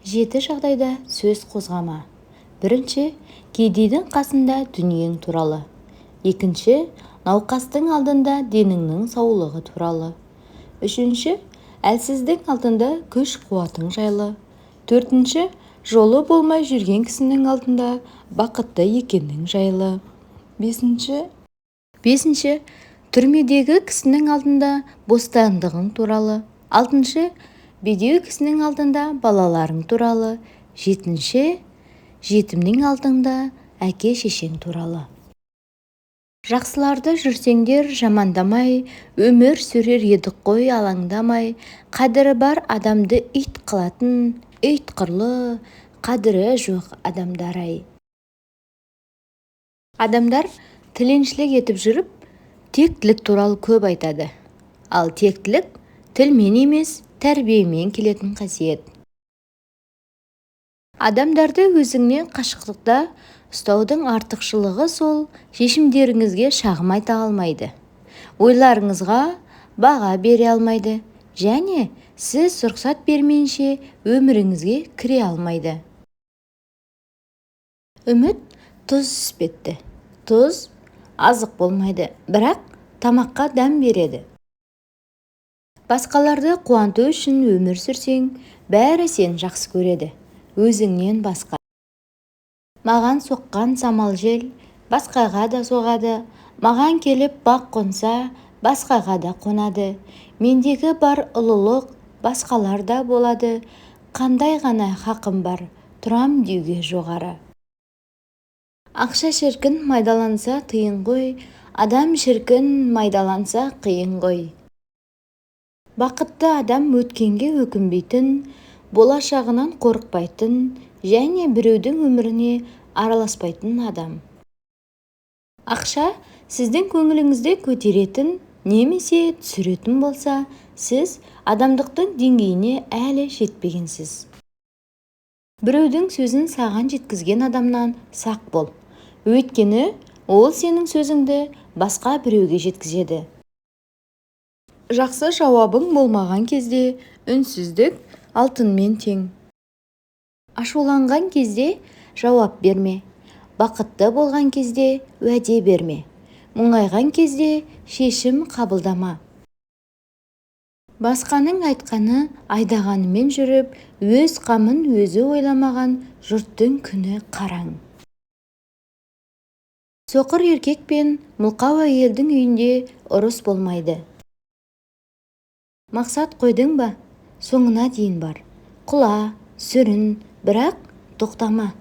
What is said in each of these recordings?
Жеті жағдайда сөз қозғама. Бірінші, кедейдің қасында дүниең туралы. Екінші, науқастың алдында деніңнің саулығы туралы. Үшінші, әлсіздің алдында күш қуатың жайлы. Төртінші, жолы болмай жүрген кісінің алдында бақытты екенің жайлы. Бесінші, түрмедегі кісінің алдында бостандығың туралы. Алтыншы, бедеу кісінің алдында балаларың туралы. Жетінші, жетімнің алдында әке-шешең туралы. Жақсыларды жүрсеңдер жамандамай, өмір сүрер едік қой алаңдамай. Қадірі бар адамды ит қылатын, ит қырлы, қадірі жоқ адамдар-ай. Адамдар тіленшілік етіп жүріп, тектілік туралы көп айтады. Ал тектілік тілмен емес, тәрбиемен келетін қасиет. Адамдарды өзіңнен қашықтықта ұстаудың артықшылығы сол шешімдеріңізге шағым айта алмайды. Ойларыңызға баға бере алмайды. Және сіз рұқсат бермейінше өміріңізге кіре алмайды. Үміт тұз іспетті. Тұз азық болмайды, бірақ тамаққа дәм береді. Басқаларды қуанту үшін өмір сүрсең, бәрі сен жақсы көреді, өзіңнен басқа. Маған соққан самал жел, басқаға да соғады. Маған келіп бақ қонса, басқаға да қонады. Мендегі бар ұлылық, басқаларда болады. Қандай ғана хақым бар, тұрам деуге жоғары. Ақша шіркін майдаланса тиын ғой, адам шіркін майдаланса қиын ғой. Бақытты адам өткенге өкінбейтін, болашағынан қорықпайтын, және біреудің өміріне араласпайтын адам. Ақша сіздің көңіліңізді көтеретін, немесе түсіретін болса, сіз адамдықтың деңгейіне әлі жетпегенсіз. Біреудің сөзін саған жеткізген адамнан сақ бол. Өйткені ол сенің сөзіңді басқа біреуге жеткізеді. Жақсы жауабың болмаған кезде үнсіздік алтынмен тең. Ашуланған кезде жауап берме. Бақытты болған кезде уәде берме. Мұңайған кезде шешім қабылдама. Басқаның айтқаны айдағанымен жүріп, өз қамын өзі ойламаған жұрттың күні қараң. Соқыр еркек пен мылқау әйелдің үйінде ұрыс болмайды. Мақсат қойдың ба, соңына дейін бар. Құла, сүрін, бірақ тоқтама.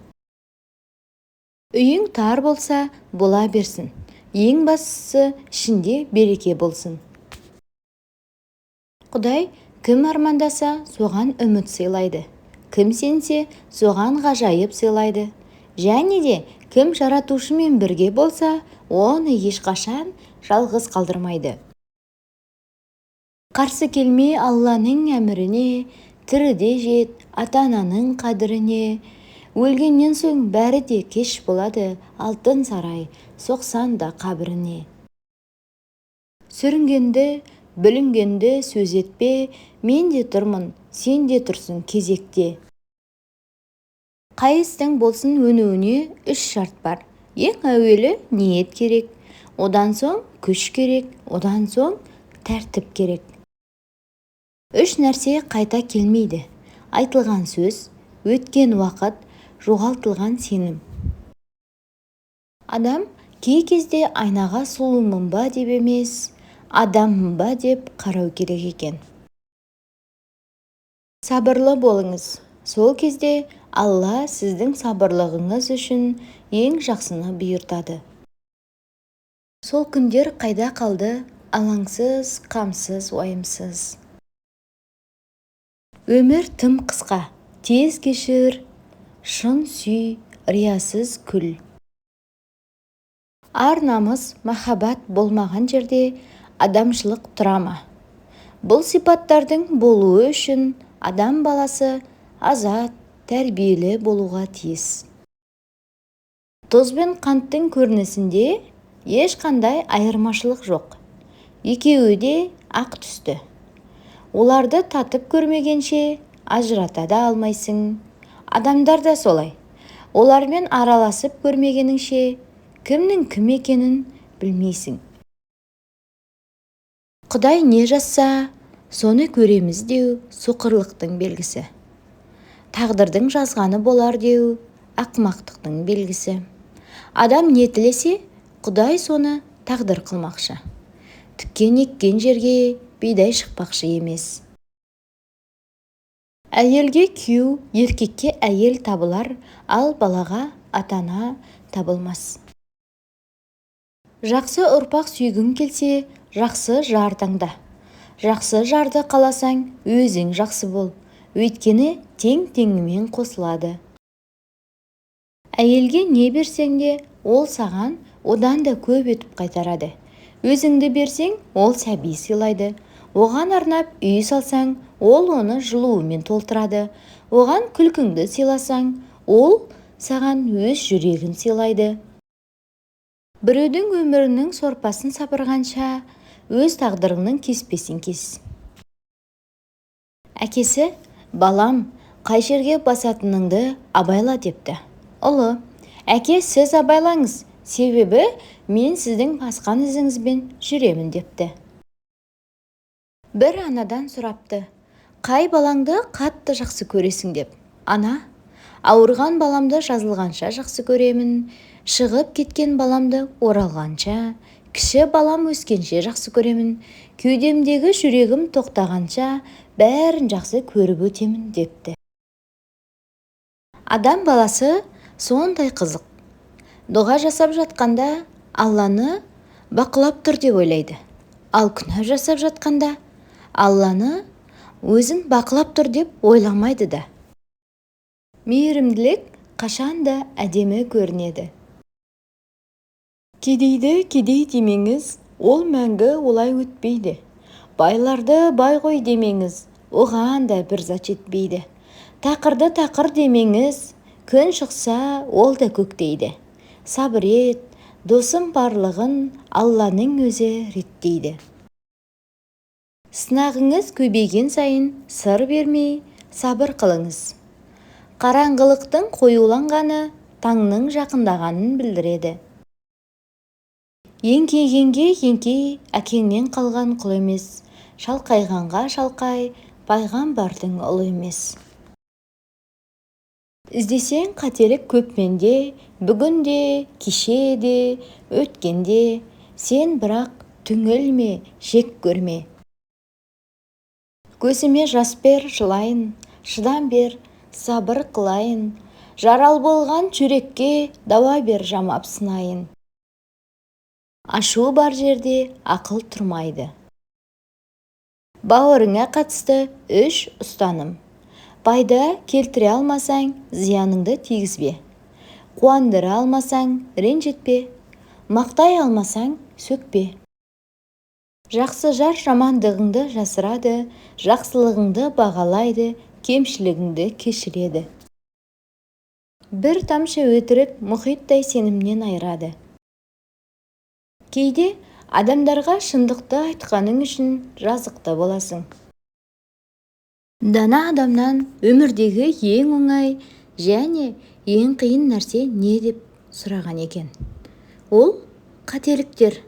Үйің тар болса, бола берсін. Ең бастысы ішінде береке болсын. Құдай кім армандаса, соған үміт сыйлайды. Кім сенсе, соған ғажайып сыйлайды. Және де кім жаратушымен бірге болса, оны ешқашан жалғыз қалдырмайды. Қарсы келме Алланың әміріне, тіріде жет ата-ананың қадіріне. Өлгеннен соң бәрі де кеш болады, алтын сарай соқсан да қабіріне. Сүрінгенді, бүлінгенді сөз етпе, мен де тұрмын, сен де тұрсын кезекте. Қай істің болсын өнуіне 3 шарт бар. Ең әуелі ниет керек, одан соң күш керек, одан соң тәртіп керек. 3 нәрсе қайта келмейді. Айтылған сөз, өткен уақыт, жоғалтылған сенім. Адам кей кезде айнаға сұлумын ба деп емес, адаммын ба деп қарау керек екен. Сабырлы болыңыз. Сол кезде Алла сіздің сабырлығыңыз үшін ең жақсыны бұйыртады. Сол күндер қайда қалды, алаңсыз, қамсыз, уайымсыз. Өмір тым қысқа, тез кешір, шын сүй, риясыз күл. Ар намыс, махаббат болмаған жерде адамшылық тұра ма? Бұл сипаттардың болуы үшін адам баласы азат, тәрбиелі болуға тиіс. Тұз бен қанттың көрінісінде ешқандай айырмашылық жоқ. Екеуі де ақ түсті. Оларды татып көрмегенше ажырата да алмайсың. Адамдар да солай. Олармен араласып көрмегеніңше, кімнің кім екенін білмейсің. Құдай не жазса, соны көреміз деу соқырлықтың белгісі. Тағдырдың жазғаны болар деу ақымақтықтың белгісі. Адам не тілесе, Құдай соны тағдыр қылмақшы. Тіккен еккен жерге бидай шықпақшы емес. Әйелге күйеу, еркекке әйел табылар, ал балаға ата-ана табылмас. Жақсы ұрпақ сүйгің келсе, жақсы жар таңда. Жақсы жарды қаласаң, өзің жақсы бол. Өйткені тең-теңімен қосылады. Әйелге не берсең де, ол саған одан да көп етіп қайтарады. Өзіңді берсең, ол сәби сыйлайды. Оған арнап үй салсаң, ол оны жылуымен толтырады. Оған күлкіңді сыйласаң, ол саған өз жүрегін сыйлайды. Біреудің өмірінің сорпасын сапырғанша, өз тағдырыңның кеспесін кес. Әкесі, балам, қай жерге басатыныңды абайла депті. Ұлы, әке, сіз абайлаңыз, себебі мен сіздің басқан ізіңізбен жүремін депті. Бір анадан сұрапты, қай балаңды қатты жақсы көресің деп. Ана, ауырған баламды жазылғанша жақсы көремін, шығып кеткен баламды оралғанша, кіші балам өскенше жақсы көремін, кеудемдегі жүрегім тоқтағанша бәрін жақсы көріп өтемін депті. Адам баласы сондай қызық. Дұға жасап жатқанда Алланы бақылап тұр деп ойлайды. Ал күнә жасап жатқанда Алланы өзін бақылап тұр деп ойламайды да. Мейірімділік қашанда әдемі көрінеді. Кедейді кедей демеңіз, ол мәңгі олай өтпейді. Байларды бай ғой демеңіз, оған да бір зат жетпейді. Тақырды тақыр демеңіз, күн шықса, ол да көктейді. Сабыр ет, досым барлығын Алланың өзі реттейді. Сынағыңыз көбейген сайын сыр бермей, сабыр қылыңыз. Қараңғылықтың қоюланғаны таңның жақындағанын білдіреді. Еңкейгенге еңкей, әкеңнен қалған құл емес, шалқайғанға шалқай, пайғамбардың ұлы емес. Іздесең қателік көп менде, бүгінде, кешеде, өткенде, сен бірақ түңілме, жек көрме. Көзіме жас бер, жылайын, шыдам бер, сабыр қылайын, жарал болған жүрекке дауа бер, жамап сынайын. Ашу бар жерде ақыл тұрмайды. Бауырыңа қатысты 3 ұстаным. Пайда келтіре алмасаң, зияныңды тигізбе. Қуандыра алмасаң, ренжітпе. Мақтай алмасаң, сөкпе. Жақсы жар жамандығыңды жасырады, жақсылығыңды бағалайды, кемшілігіңді кешіреді. Бір тамшы өтірік мұхиттай сенімнен айырады. Кейде адамдарға шындықты айтқаның үшін жазықты боласың. Дана адамнан өмірдегі ең оңай және ең қиын нәрсе не деп сұраған екен. Ол қателіктер.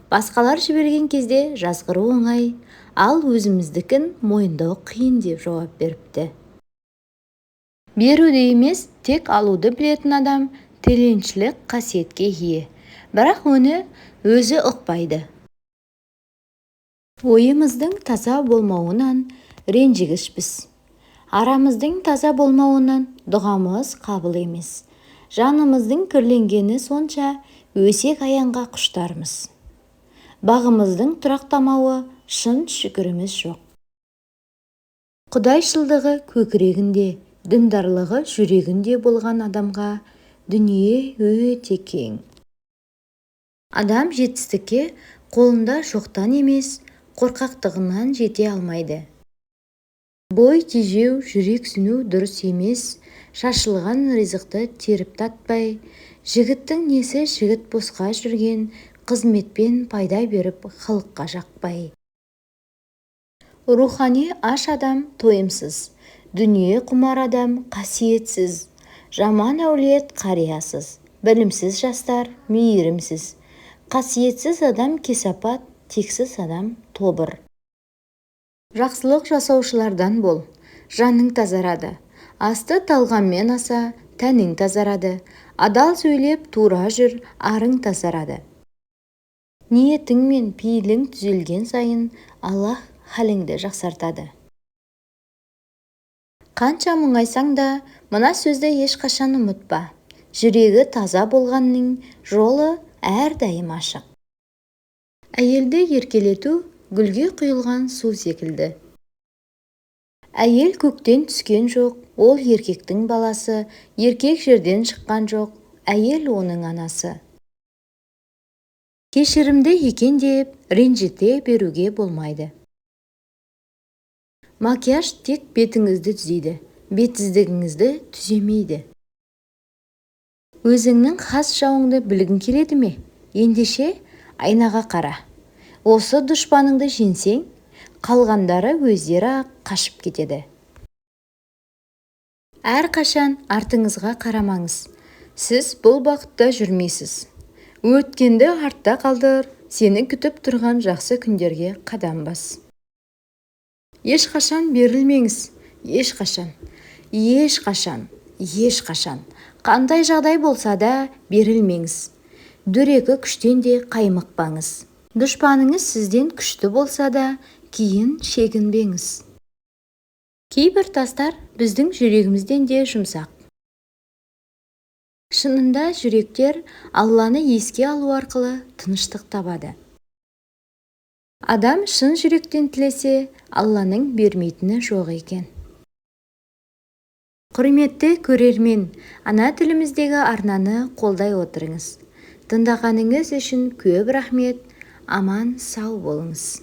Басқалар жіберген кезде жазғыру оңай, ал өзіміздікін мойындау қиын деп жауап беріпті. Беруді емес, тек алуды білетін адам тіленшілік қасиетке ие, бірақ оны өзі ұқпайды. Ойымыздың таза болмауынан ренжігішпіз. Арамыздың таза болмауынан дұғамыз қабыл емес. Жанымыздың кірленгені сонша өсек аянға құштармыз. Бағымыздың тұрақтамауы шын шүкіріміз жоқ. Құдайшылдығы көкірегінде, діндарлығы жүрегінде болған адамға дүние өте кең. Адам жетістікке қолында жоқтан емес, қорқақтығынан жете алмайды. Бой тежеу, жүрек сүну дұрыс емес, шашылған ризықты теріп татпай, жігіттің несі жігіт босқа жүрген, қызметпен пайда беріп халыққа жақпай. Рухани аш адам тойымсыз, Дүние құмар адам қасиетсіз, жаман әулет қариясыз, білімсіз жастар мейірімсіз, қасиетсіз адам кесапат, тексіз адам тобыр. Жақсылық жасаушылардан бол, жаның тазарады. Асты талғаммен аса, тәнің тазарады. Адал сөйлеп тура жүр, арың тазарады. Ниетің мен пейілің түзелген сайын, Аллах халіңді жақсартады. Қанша мұңайсаң да, мына сөзді ешқашан ұмытпа. Жүрегі таза болғанның жолы әрдайым ашық. Әйелді еркелету гүлге құйылған су секілді. Әйел көктен түскен жоқ, ол еркектің баласы, еркек жерден шыққан жоқ, әйел оның анасы. Кешірімді екен деп, ренжіте беруге болмайды. Макияж тек бетіңізді түзейді, бетсіздігіңізді түземейді. Өзіңнің хас жауыңды білгің келеді ме? Ендеше айнаға қара. Осы дұшпаныңды жеңсең, қалғандары өздері қашып кетеді. Әрқашан артыңызға қарамаңыз. Сіз бұл бақытта жүрмейсіз. Өткенді артта қалдыр, сені күтіп тұрған жақсы күндерге қадам бас. Ешқашан берілмеңіз, ешқашан. Қандай жағдай болса да берілмеңіз. Дөрекі күштен де қаймықпаңыз. Дұшпаныңыз сізден күшті болса да, кейін шегінбеңіз. Кейбір тастар біздің жүрегімізден де жұмсақ. Шынында жүректер Алланы еске алу арқылы тыныштық табады. Адам шын жүректен тілесе, Алланың бермейтіні жоқ екен. Құрметті көрермен, ана тіліміздегі арнаны қолдай отырыңыз. Тыңдағаныңыз үшін көп рахмет. Аман сау болыңыз.